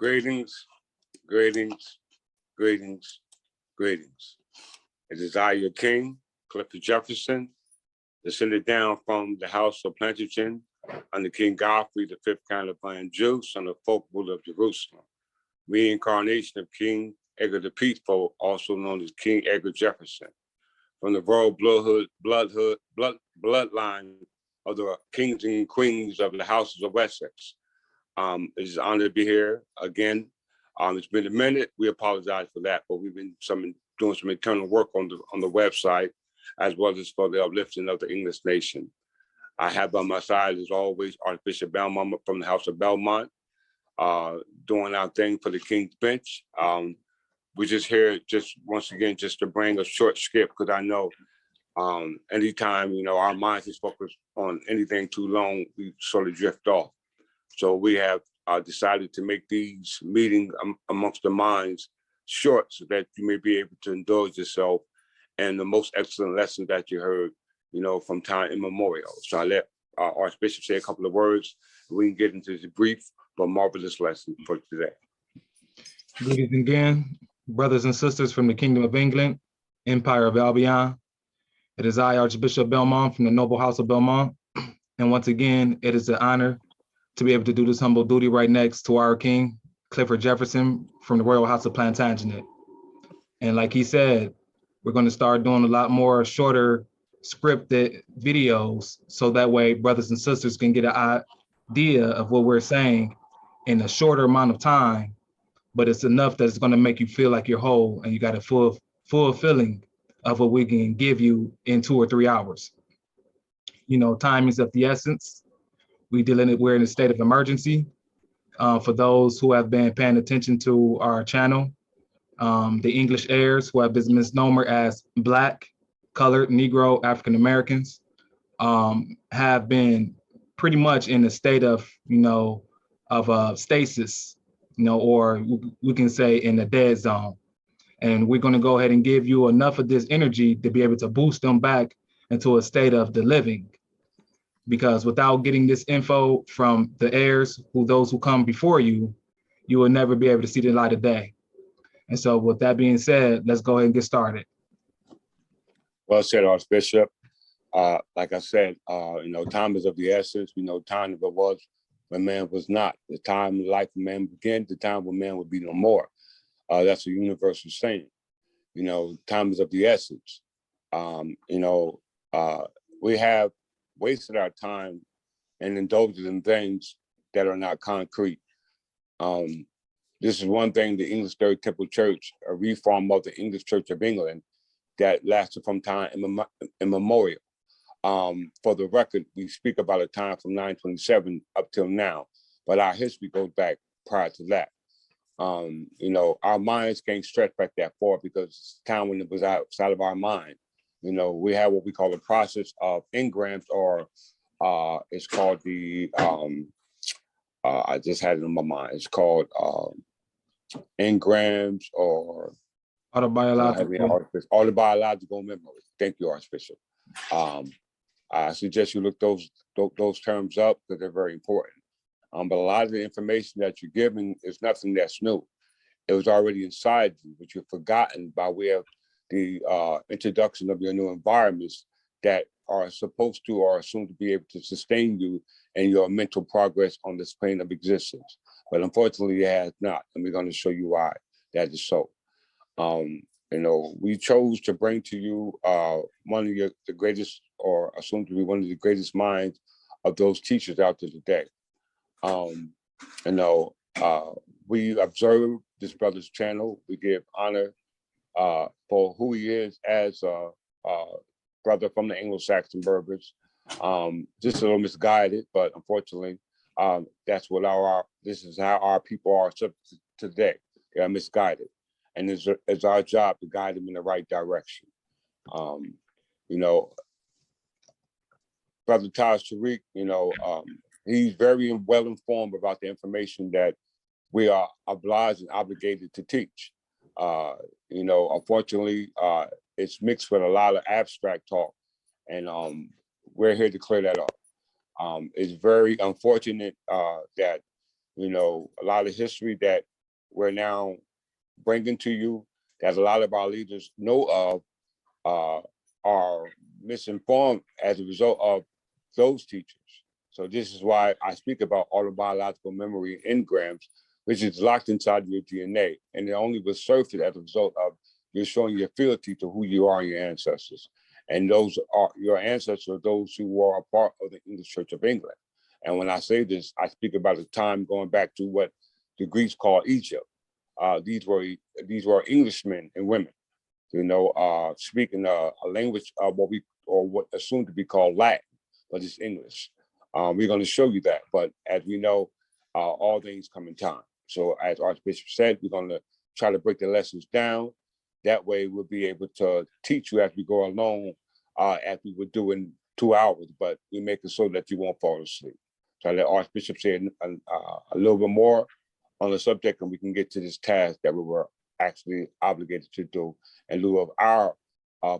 Greetings, greetings, greetings, greetings. It is I, your king, Clifford Jefferson, descended down from the house of Plantagenet under King Godfrey, the fifth count of Iron Jew, son of folk ruler of Jerusalem. Reincarnation of King Edgar the Peaceful, also known as King Edgar Jefferson, from the royal bloodline of the kings and queens of the houses of Wessex. It's an honor to be here again. It's been a minute. We apologize for that, but we've been doing some internal work on the website, as well as for the uplifting of the English nation. I have by my side, as always, Archbishop Belmont from the House of Belmont, doing our thing for the King's Bench. We're just here, once again, to bring a short script, because I know anytime, our minds is focused on anything too long, we sort of drift off. So we have decided to make these meetings amongst the minds short, so that you may be able to indulge yourself in the most excellent lessons that you heard, from time immemorial. So I let Archbishop say a couple of words. We can get into the brief but marvelous lesson for today. Greetings again, brothers and sisters from the Kingdom of England, Empire of Albion. It is I, Archbishop Belmont from the Noble House of Belmont. And once again, it is an honor to be able to do this humble duty right next to our King, Clifford Jefferson from the Royal House of Plantagenet. And like he said, we're going to start doing a lot more shorter scripted videos, so that way brothers and sisters can get an idea of what we're saying in a shorter amount of time, but it's enough that it's going to make you feel like you're whole and you got a full feeling of what we can give you in 2 or 3 hours. Time is of the essence. We're in a state of emergency. For those who have been paying attention to our channel, the English heirs who have been misnomer as Black, colored, Negro, African Americans, have been pretty much in a state of, stasis, or we can say in a dead zone. And we're going to go ahead and give you enough of this energy to be able to boost them back into a state of the living. Because without getting this info from the heirs, those who come before you, you will never be able to see the light of day. And so with that being said, let's go ahead and get started. Well said, Archbishop. Like I said, time is of the essence. We know time never was when man was not. The time in life when man began, the time when man would be no more. That's a universal saying. Time is of the essence. We have wasted our time and indulged in things that are not concrete. This is one thing the English Third Temple Church, a reform of the English Church of England, that lasted from time immemorial. For the record, we speak about a time from 927 up till now, but our history goes back prior to that. Our minds can't stretch back that far because it's time when it was outside of our mind. We have what we call a process of engrams, or it's called the, I just had it in my mind, it's called engrams, or autobiological memory. Thank you, Archbishop. I suggest you look those terms up, because they're very important. But a lot of the information that you're giving is nothing that's new. It was already inside you, but you've forgotten by way of the introduction of your new environments that are supposed to or assumed to be able to sustain you and your mental progress on this plane of existence. But unfortunately, it has not, and we're going to show you why that is so. We chose to bring to you one of the greatest, or assumed to be one of the greatest minds of those teachers out there today. We observe this brother's channel. We give honor for who he is as a brother from the Anglo-Saxon Berbers. Just a little misguided, but unfortunately, this is how our people are today. They are misguided, and it's our job to guide them in the right direction. Brother Taj Tariq, he's very well informed about the information that we are obliged and obligated to teach. Unfortunately, it's mixed with a lot of abstract talk, and we're here to clear that up. It's very unfortunate that, a lot of history that we're now bringing to you that a lot of our leaders know of are misinformed as a result of those teachers. So this is why I speak about autobiological memory engrams, which is locked inside your DNA, and it only was surfaced as a result of you're showing your fealty to who you are and your ancestors. And those are your ancestors, those who were a part of the English Church of England. And when I say this, I speak about the time going back to what the Greeks called Egypt. These were Englishmen and women, speaking a language of what assumed to be called Latin, but it's English. We're going to show you that, but as we know, all things come in time. So as Archbishop said, we're going to try to break the lessons down. That way we'll be able to teach you as we go along, as we would do in 2 hours, but we make it so that you won't fall asleep. So I let Archbishop say a little bit more on the subject, and we can get to this task that we were actually obligated to do in lieu of our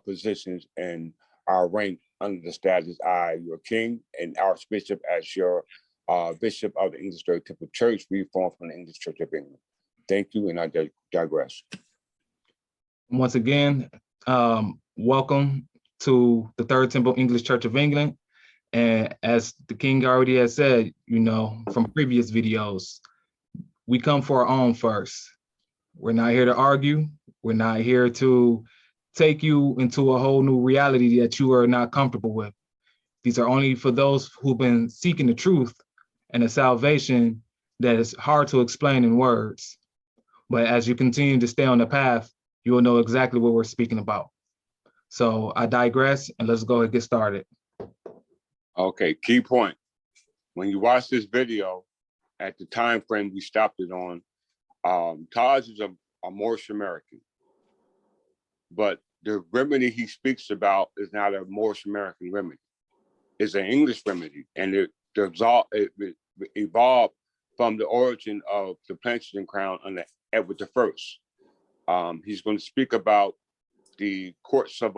positions and our rank under the status, I, your king, and Archbishop as your Bishop of the English Temple Church, reformed from the English Church of England. Thank you, and I digress. Once again, welcome to the Third Temple English Church of England. And as the King already has said, from previous videos, we come for our own first. We're not here to argue. We're not here to take you into a whole new reality that you are not comfortable with. These are only for those who've been seeking the truth and a salvation that is hard to explain in words. But as you continue to stay on the path, you will know exactly what we're speaking about. So I digress, and let's go and get started. Okay, key point. When you watch this video, at the time frame we stopped it on, Taj is a Moorish American, but the remedy he speaks about is not a Moorish American remedy. It's an English remedy, and it evolved from the origin of the Plantagenet crown under Edward I. He's going to speak about the courts of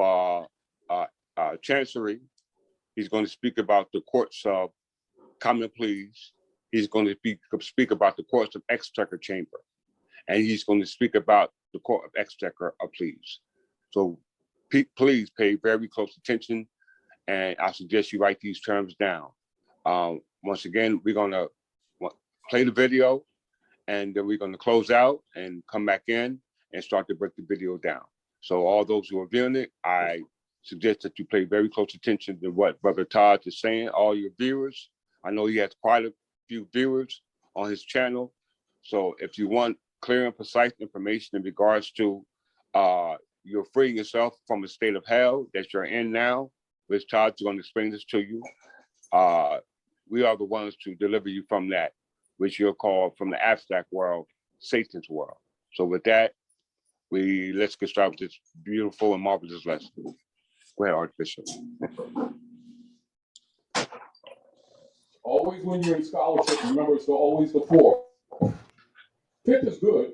chancery. He's going to speak about the courts of common pleas. He's going to speak about the courts of exchequer chamber. And he's going to speak about the court of exchequer of pleas. So please pay very close attention, and I suggest you write these terms down. Once again, we're going to play the video, and then we're going to close out and come back in and start to break the video down. So all those who are viewing it, I suggest that you pay very close attention to what Brother Taj is saying. All your viewers, I know he has quite a few viewers on his channel. So if you want clear and precise information in regards to you're freeing yourself from a state of hell that you're in now, which Taj is going to explain this to you. We are the ones to deliver you from that, which you're called from the abstract world, Satan's world. So with that, let's get started with this beautiful and marvelous lesson. Go ahead, Archbishop. Always when you're in scholarship, remember it's always the four. Fifth is good.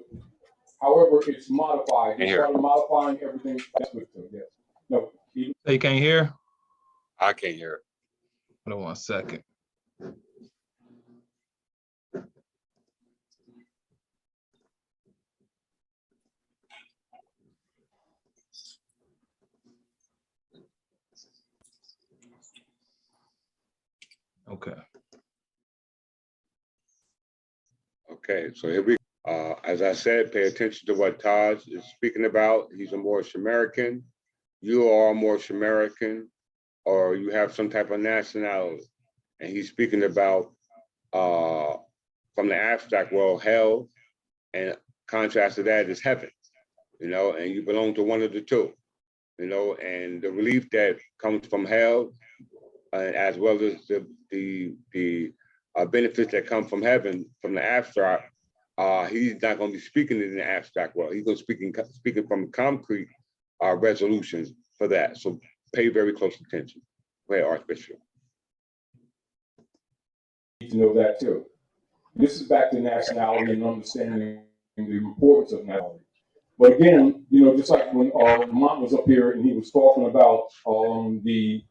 However, it's modified. You start modifying everything. That's good too, yes. No. You can't hear? I can't hear it. Hold on 1 second. Okay. Okay, so here we go. As I said, pay attention to what Taj is speaking about. He's a Moorish American. You are a Moorish American, or you have some type of nationality. And he's speaking about from the abstract world, hell, and contrast to that is heaven, and you belong to one of the two, and the relief that comes from hell, as well as the benefits that come from heaven, from the abstract, he's not going to be speaking in the abstract world. He's going to be speaking from concrete resolutions for that. So pay very close attention. Go ahead, Archbishop. Need to know that too. This is back to nationality and understanding the importance of nationality. But again, just like when Mont was up here and he was talking about the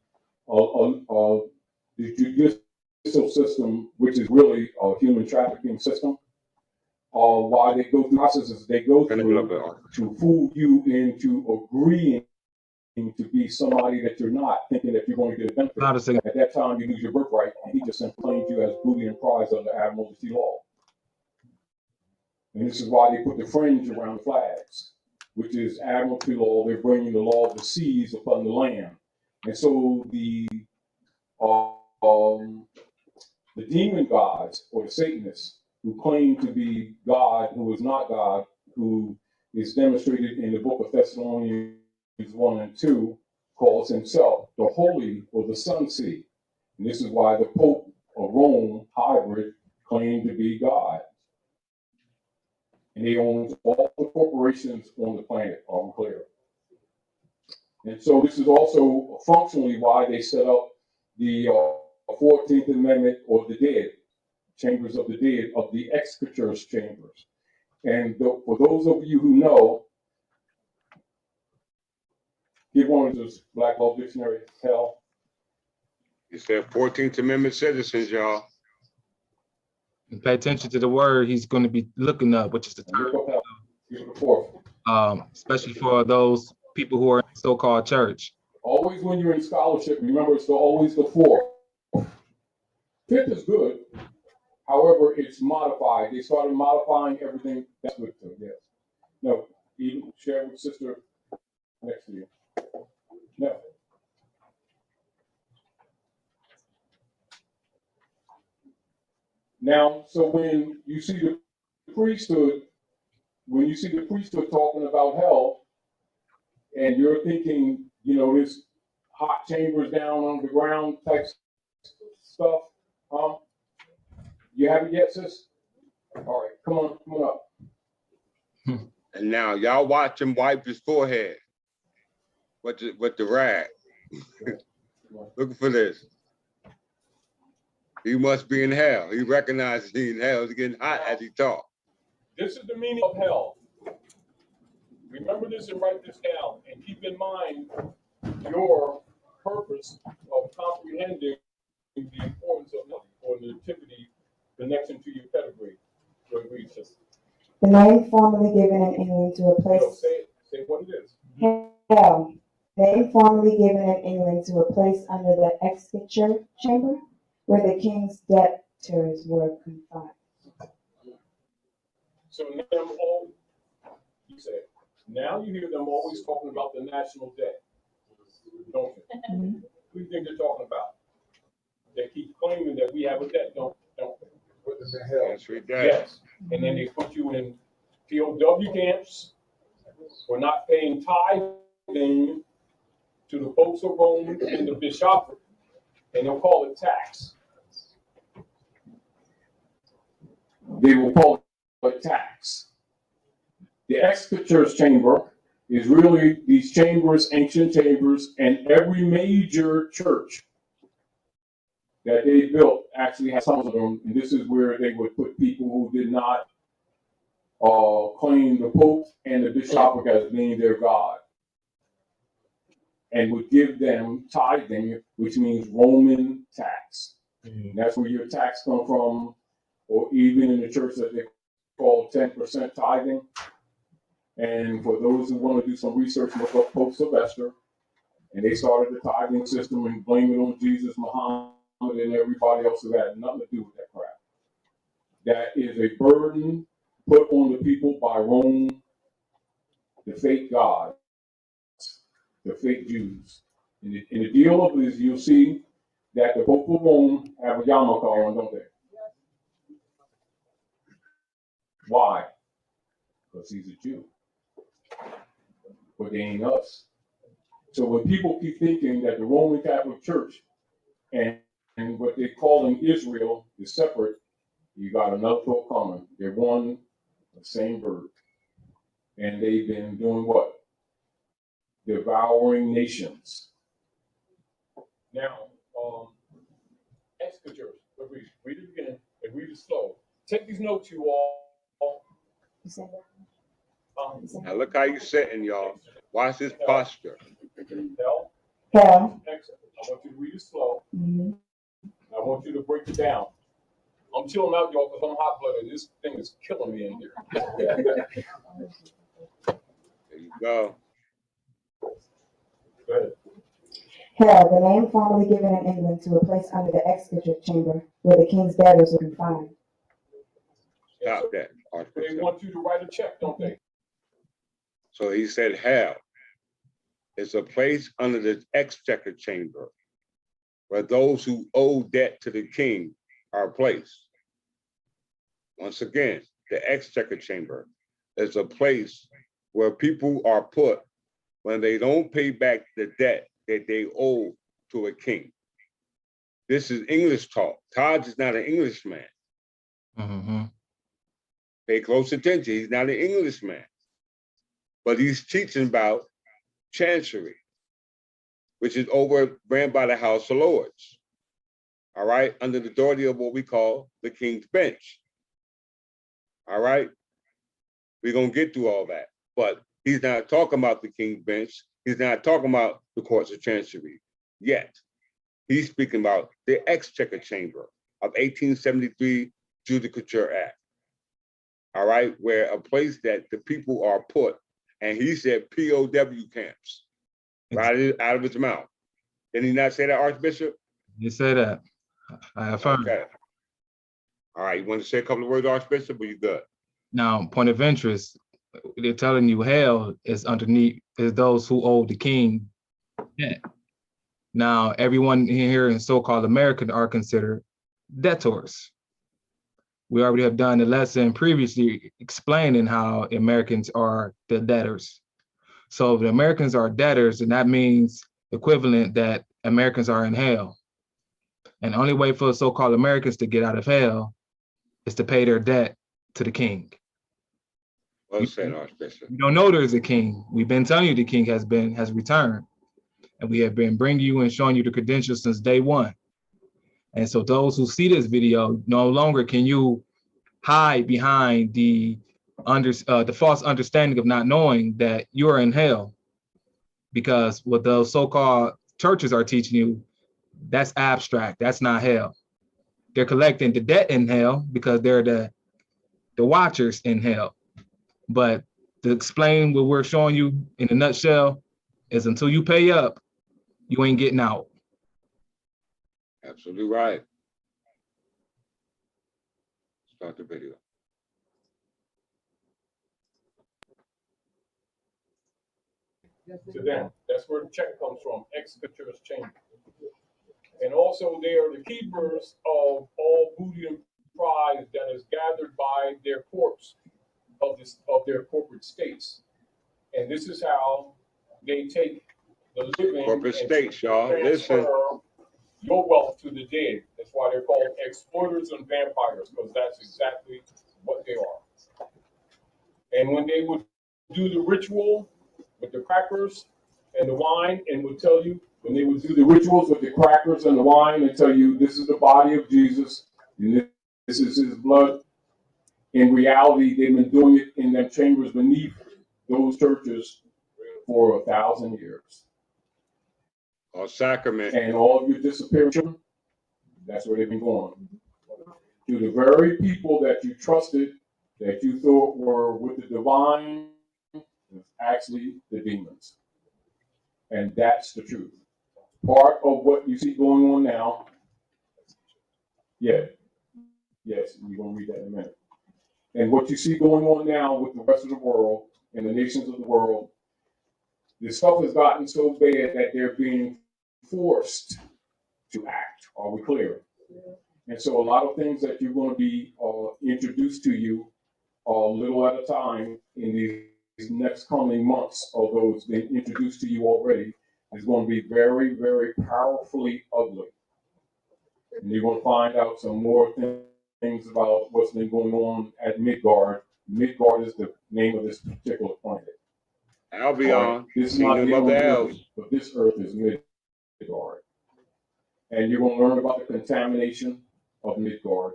judicial system, which is really a human trafficking system. why they go through processes they go through to fool you into agreeing to be somebody that you're not, thinking that you're going to get a benefit. At that time, you lose your birthright, and he just claimed you as booty and prize under admiralty law. And this is why they put the fringe around the flags, which is admiralty law. They're bringing the law of the seas upon the land. And so the demon gods or the Satanists who claim to be God, who is not God, who is demonstrated in the book of Thessalonians 1 and 2, calls himself the Holy or the Sun Sea. And this is why the Pope of Rome, hybrid, claimed to be God. And he owns all the corporations on the planet, are clear. And so this is also functionally why they set up the 14th Amendment or the dead, chambers of the dead, of the exchequer chambers. And for those of you who know, give one of those Black Law Dictionary, hell. It said 14th Amendment citizens, y'all. And pay attention to the word he's going to be looking up, which is the term, especially for those people who are in so-called church. Always when you're in scholarship, remember it's always the fourth. Fifth is good. However, it's modified. They started modifying everything. That's good too, yes. No, even share with sister next to you. No. Now, so when you see the priesthood, talking about hell, and you're thinking, you know, this hot chambers down underground type stuff, you haven't yet, sis? All right, come on up. And now y'all watch him wipe his forehead with the rag. Looking for this. He must be in hell. He recognizes he's in hell. He's getting hot as he talks. This is the meaning of hell. Remember this and write this down, and keep in mind your purpose of comprehending the importance of hell or nativity connection to your pedigree. The name formerly given in England to a place. No, say what it is. Hell. Name formerly given in England to a place under the exchequer chamber, where the king's debtors were confined. So now you hear them always talking about the national debt, don't you? Mm-hmm. What do you think they're talking about? They keep claiming that we have a debt, don't they? Yes, we do. Yes, and then they put you in POW camps for not paying tithing to the popes of Rome and the bishopric, and they'll call it tax. They will call it tax. The exchequer chamber is really these chambers, ancient chambers, and every major church that they built actually has some of them, and this is where they would put people who did not claim the Pope and the bishopric as being their God, and would give them tithing, which means Roman tax. Mm-hmm. That's where your tax come from, or even in the church that they call 10% tithing. And for those who want to do some research, look up Pope Sylvester, and they started the tithing system and blame it on Jesus, Muhammad, and everybody else who had nothing to do with that crap. That is a burden put on the people by Rome, the fake gods, the fake Jews. And the deal of it is you'll see that the Pope of Rome have a yarmulke on, don't they? Why? Because he's a Jew. But they ain't us. So when people keep thinking that the Roman Catholic Church and what they're calling Israel is separate, you got another thought coming. They're one, the same bird. And they've been doing what? Devouring nations. Now, exchequer. Read it again and read it slow. Take these notes, you all. Now look how you sitting, y'all. Watch his posture. Hell. Hell. I want you to read it slow. Mm-hmm. I want you to break it down. I'm chilling out, y'all, because I'm hot blooded. This thing is killing me in here. There you go. Go ahead. Hell, the name formerly given in England to a place under the exchequer chamber where the king's debtors were confined. Stop that, They Archbishop. want you to write a check, don't they? So he said hell is a place under the exchequer chamber where those who owe debt to the king are placed. Once again, the exchequer chamber is a place where people are put when they don't pay back the debt that they owe to a king. This is English talk. Taj is not an Englishman. Mm-hmm. Pay close attention. He's not an Englishman, but he's teaching about chancery, which is ran by the House of Lords. All right, under the authority of what we call the King's Bench. All right, we're gonna get through all that, but he's not talking about the King's Bench. He's not talking about the courts of chancery yet. He's speaking about the exchequer chamber of 1873 Judicature Act. All right, where a place that the people are put, and he said POW camps, right out of his mouth. Did he not say that, Archbishop? You say that. I affirm. Okay. All right, you want to say a couple of words, Archbishop, or you good? Now, point of interest, they're telling you hell is underneath is those who owe the king debt. Now, everyone here in so-called America are considered debtors. We already have done a lesson previously explaining how Americans are the debtors. So if the Americans are debtors, then that means equivalent that Americans are in hell. And the only way for so-called Americans to get out of hell is to pay their debt to the king. Well said, Archbishop. You don't know there's a king. We've been telling you the king has returned. And we have been bringing you and showing you the credentials since day one. And so those who see this video, no longer can you hide behind the false understanding of not knowing that you are in hell. Because what those so-called churches are teaching you, that's abstract. That's not hell. They're collecting the debt in hell because they're the watchers in hell. But to explain what we're showing you in a nutshell is until you pay up, you ain't getting out. Absolutely right. Start the video. To them. That's where the check comes from, exchequer's chamber. And also they are the keepers of all booty and prize that is gathered by their courts of their corporate states. And this is how they take the living Corporate and states, y'all. Listen. transfer your wealth to the dead. That's why they're called exploiters and vampires, because that's exactly what they are. And when they would do the ritual with the crackers and the wine, and would tell you, when they would do the rituals with the crackers and the wine, and tell you, this is the body of Jesus, and this is his blood. In reality, they've been doing it in their chambers beneath those churches for 1,000 years. Or sacrament. And all of your disappearing children, that's where they've been going. To the very people that you trusted, that you thought were with the divine, is actually the demons. And that's the truth. Part of what you see going on now, yes, we're going to read that in a minute. And what you see going on now with the rest of the world and the nations of the world, the stuff has gotten so bad that they're being forced to act. Are we clear? And so a lot of things that you're going to be introduced to you a little at a time in these next coming months, although it's been introduced to you already, is going to be very, very powerfully ugly. And you're going to find out some more things about what's been going on at Midgard. Midgard is the name of this particular planet. Albion, This is not the kingdom of the earth, elves. but this earth is Midgard. And you're going to learn about the contamination of Midgard.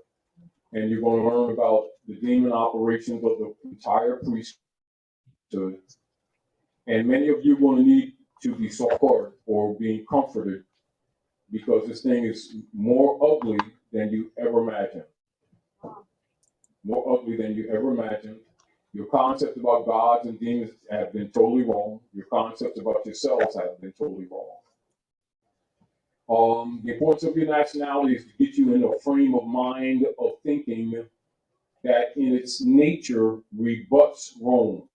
And you're going to learn about the demon operations of the entire priesthood. And many of you are going to need to be succored or being comforted, because this thing is more ugly than you ever imagined. than you ever imagined. Your concepts about gods and demons have been totally wrong. Your concepts about yourselves have been totally wrong. The importance of your nationality is to get you in a frame of mind of thinking that in its nature rebuts Rome.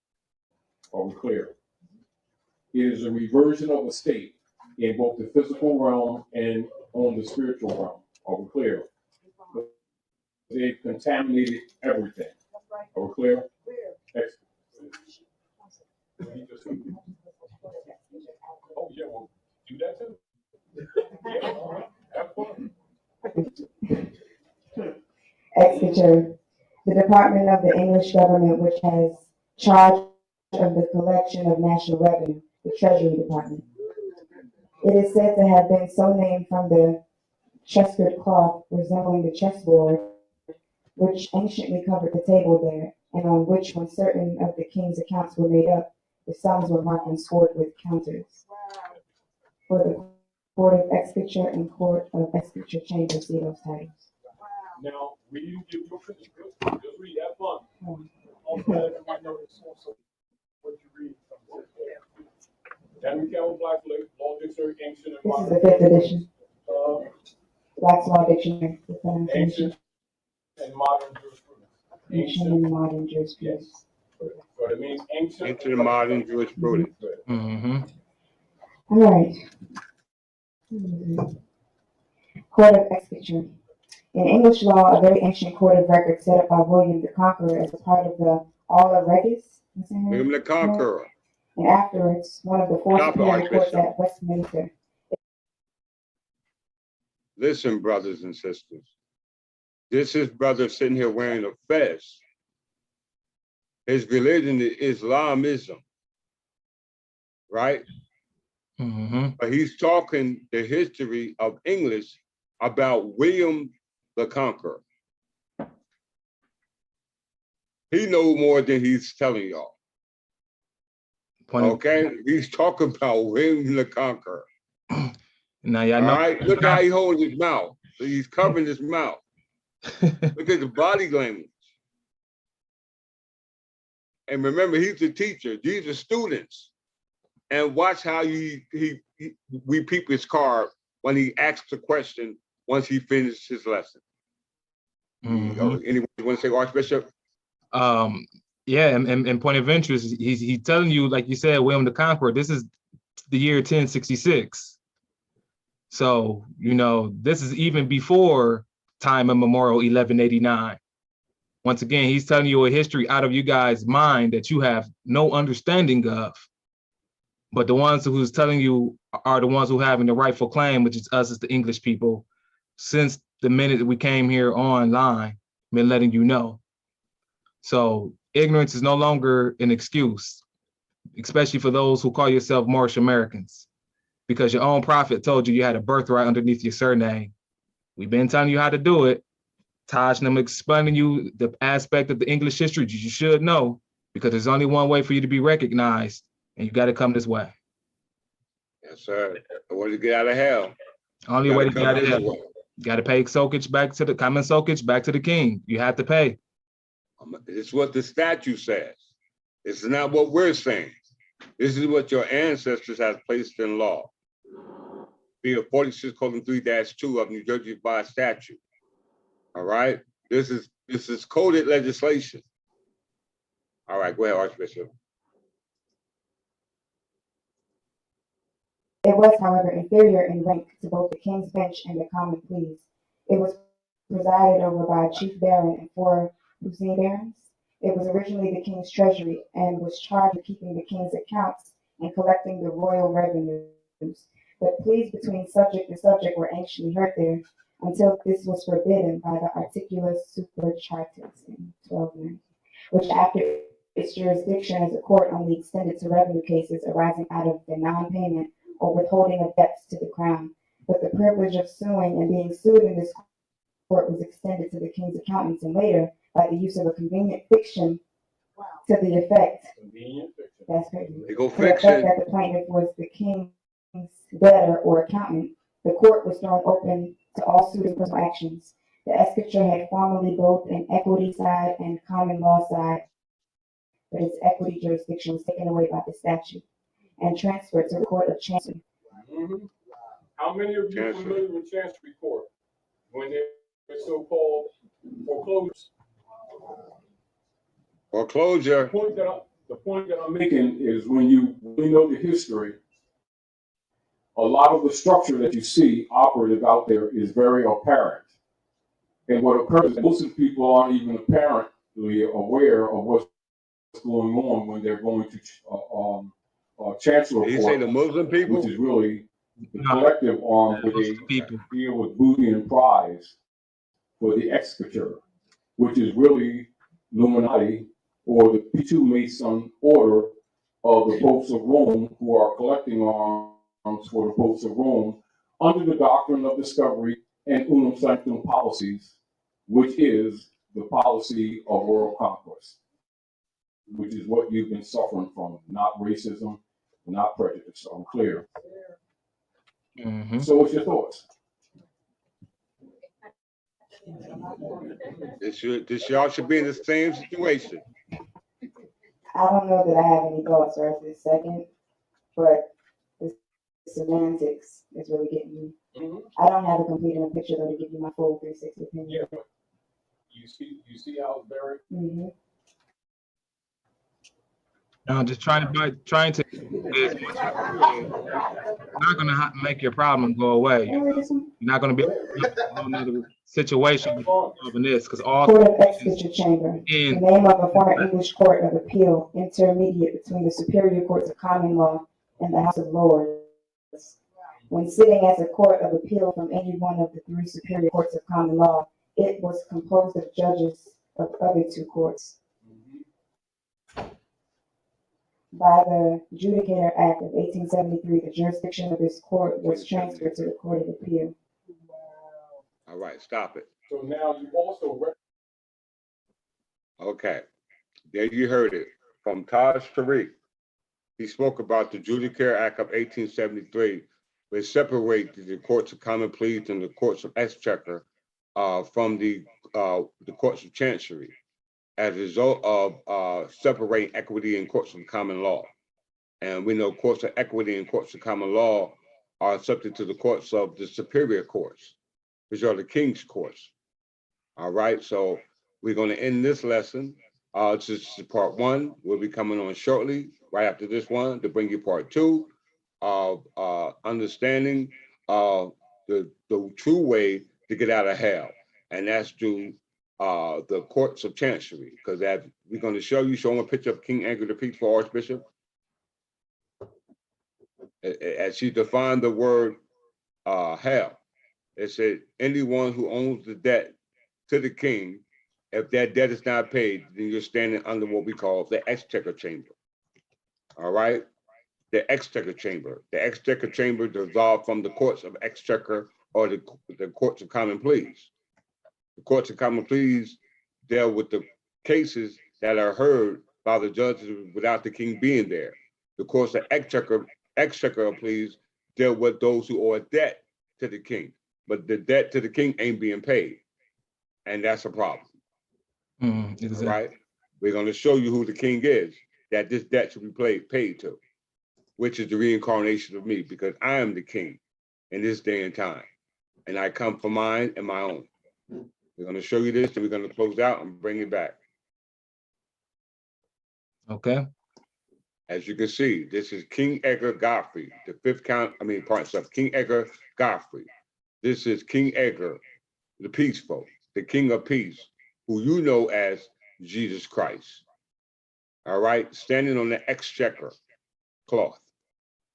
Are we clear? It is a reversion of a state in both the physical realm and on the spiritual realm. Are we clear? They've contaminated everything. Are we clear? Excellent. Oh, yeah, well, do that too. Yeah, all right. Have fun. Exchequer, the department of the English government which has charge of the collection of national revenue, the Treasury Department. It is said to have been so named from the checkered cloth resembling the chessboard, which anciently covered the table there, and on which, when certain of the king's accounts were made up, the sums were marked and scored with counters. For the Court of Exchequer and Court of Exchequer Chamber, see those titles. Now, we didn't give you a picture. Just read that fun. Also, everyone notice also what you read from Henry Campbell Black's Law Dictionary, Ancient and This is Modern. the 5th edition. Black's Law Dictionary. Ancient and Modern Jurisprudence. Ancient and modern jurisprudence. Yes. So it means ancient. Into the modern jurisprudence. Mm-hmm. All right. Court of Exchequer. In English law, a very ancient court of record set up by William the Conqueror as a part of the Aula Regis. William the Conqueror. And afterwards, one of the four Stop, superior courts Archbishop. at Westminster. Listen, brothers and sisters. This is brother sitting here wearing a fez. His religion is Islamism, right? Mm-hmm. But he's talking the history of English about William the Conqueror. He knows more than he's telling y'all. Okay? He's talking about William the Conqueror. Now, y'all All know. right? Look how he holds his mouth. So he's covering his mouth. Look at the body language. And remember, he's a teacher. These are students. And watch how we peep his card when he asks a question once he finishes his lesson. Mhm. Anyone want to say, Archbishop? Yeah, and point of interest, he's telling you, like you said, William the Conqueror, this is the year 1066. So, you know, this is even before time immemorial 1189. Once again, he's telling you a history out of you guys' mind that you have no understanding of. But the ones who's telling you are the ones who having the rightful claim, which is us as the English people, since the minute that we came here online, been letting you know. So ignorance is no longer an excuse, especially for those who call yourself Moorish Americans, because your own prophet told you you had a birthright underneath your surname. We've been telling you how to do it. Taj and I'm explaining you the aspect of the English history you should know, because there's only one way for you to be recognized, and you got to come this way. Yes, sir. The way to get out of hell. Only way to come get out of this hell. way. Got to pay soakage back to the common soakage back to the king. You have to pay. It's what the statute says. It's not what we're saying. This is what your ancestors have placed in law. Bill 46:3-2 of New Jersey by statute. All right. This is coded legislation. All right, go ahead, Archbishop. It was, however, inferior in rank to both the King's Bench and the Common Pleas. It was presided over by a chief baron and 4 lieutenant barons. It was originally the King's treasury and was charged with keeping the King's accounts and collecting the royal revenues. But pleas between subject and subject were anciently heard there until this was forbidden by the Articulus Super Chartis in 1290, which after its jurisdiction as a court only extended to revenue cases arising out of the non-payment or withholding of debts to the crown. But the privilege of suing and being sued in this court was extended to the King's accountants, and later, by the use of a convenient fiction to the effect, that's crazy, They go to the effect fiction. that the plaintiff was the King's debtor or accountant, the court was thrown open to all suit and personal actions. The exchequer had formerly both an equity side and common law side, but its equity jurisdiction was taken away by the statute and transferred to the Court of Chancery. Mhm. How many of you are familiar with Chancery Court when they're so-called foreclosures? Foreclosure. The point that I'm making is when you really know the history, a lot of the structure that you see operative out there is very apparent. And what occurs is most of the people aren't even apparently aware of what's going on when they're going to Chancellor Did you say Court, the Muslim people? which is really the No, collective arm where they people. deal with booty and prize for the exchequer, which is really Illuminati or the P2 Mason order of the popes of Rome, who are collecting arms for the popes of Rome under the doctrine of discovery and unum sanctum policies, which is the policy of world conquest, which is what you've been suffering from, not racism, not prejudice. So I'm clear. Mhm. So what's your thoughts? This y'all should be in the same situation. I don't know that I have any thoughts right this second, but the semantics is really getting me. I don't have a complete enough picture though to give you my full 360 opinion. Yeah, but you see how it's very. Mm-hmm. No, just trying to is not going to make your problem go away. You're not going to be able to get another situation of this because all Court of Exchequer Chamber, the in name of a former English Court of Appeal, intermediate between the Superior Courts of Common Law and the House of Lords. When sitting as a court of appeal from any one of the three superior courts of common law, it was composed of judges of other two courts. By the Judicature Act of 1873, the jurisdiction of this court was transferred to the Court of Appeal. All right, stop it. So now you also. Okay, there you heard it from Taj Tariq. He spoke about the Judicature Act of 1873, which separates the courts of common pleas and the courts of exchequer from the courts of chancery as a result of separating equity and courts of common law. And we know courts of equity and courts of common law are subject to the courts of the superior courts, which are the king's courts. All right, so we're going to end this lesson. This is part one. We'll be coming on shortly, right after this one, to bring you part two of understanding the true way to get out of hell. And that's through the courts of chancery, because we're going to show them a picture of King Edgar the Peaceful Archbishop. As she defined the word hell, it said anyone who owns the debt to the king, if that debt is not paid, then you're standing under what we call the exchequer chamber. All right, the exchequer chamber. The exchequer chamber dissolved from the courts of exchequer or the courts of common pleas. The courts of common pleas deal with the cases that are heard by the judges without the king being there. The courts of exchequer pleas deal with those who owe a debt to the king, but the debt to the king ain't being paid, and that's a problem. Exactly. All right, we're going to show you who the king is that this debt should be paid to, which is the reincarnation of me, because I am the king in this day and time, and I come for mine and my own. We're going to show you this, and we're going to close out and bring it back. Okay. As you can see, this is King Edgar Godfrey, the fifth count. Parts of King Edgar Godfrey. This is King Edgar, the peaceful, the King of Peace, who you know as Jesus Christ. All right, standing on the exchequer cloth.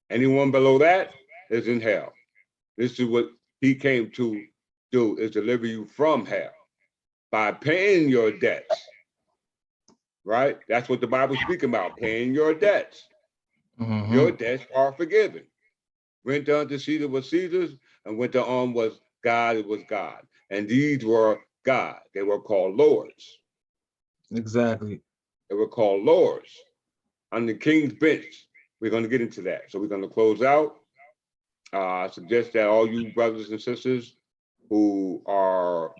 Anyone below that is in hell. This is what he came to do, is deliver you from hell by paying your debts. Right? That's what the Bible speaks about, paying your debts. Your debts are forgiven. Went unto Caesar was Caesar's, and went on was God, it was God. And these were God. They were called lords. Exactly. They were called lords on the king's bench. We're going to get into that. So we're going to close out. I suggest that all you brothers and sisters who are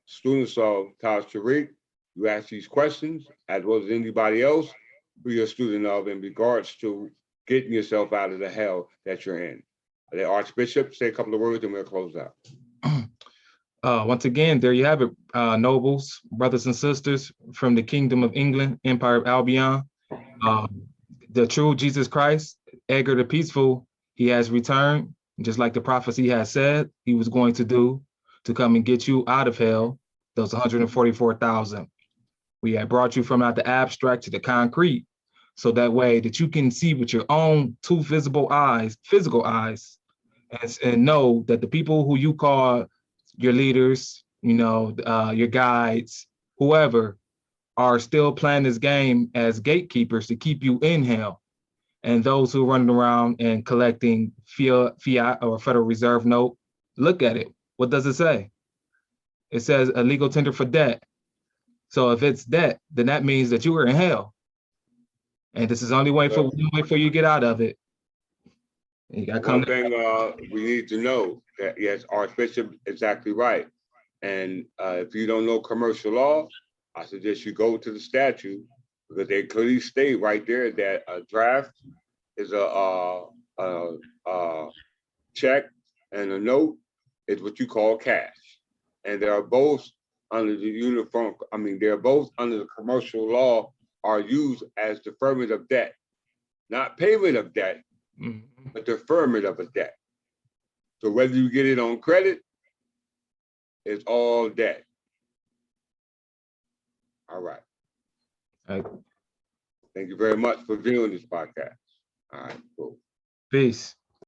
students of Taj Tariq. You ask these questions, as well as anybody else who you're a student of in regards to getting yourself out of the hell that you're in. The Archbishop, say a couple of words and we'll close out. Once again, there you have it, nobles, brothers and sisters from the Kingdom of England, Empire of Albion. The true Jesus Christ, Edgar the Peaceful, he has returned, just like the prophecy has said he was going to do, to come and get you out of hell, those 144,000. We have brought you from out the abstract to the concrete, so that way that you can see with your own two physical eyes, and know that the people who you call your leaders, your guides, whoever, are still playing this game as gatekeepers to keep you in hell. And those who are running around and collecting fiat or Federal Reserve note, look at it. What does it say? It says a legal tender for debt. So if it's debt, then that means that you are in hell. And this is the only way for you to get out of it. You gotta come. One thing we need to know that, yes, Archbishop, exactly right. And if you don't know commercial law, I suggest you go to the statute, because they clearly state right there that a draft is a check, and a note is what you call cash. And they are both under the they're both under the commercial law, are used as deferment of debt, not payment of debt, but deferment of a debt. So whether you get it on credit, it's all debt. All right. All right. Thank you very much for viewing this podcast. All right, cool. Peace.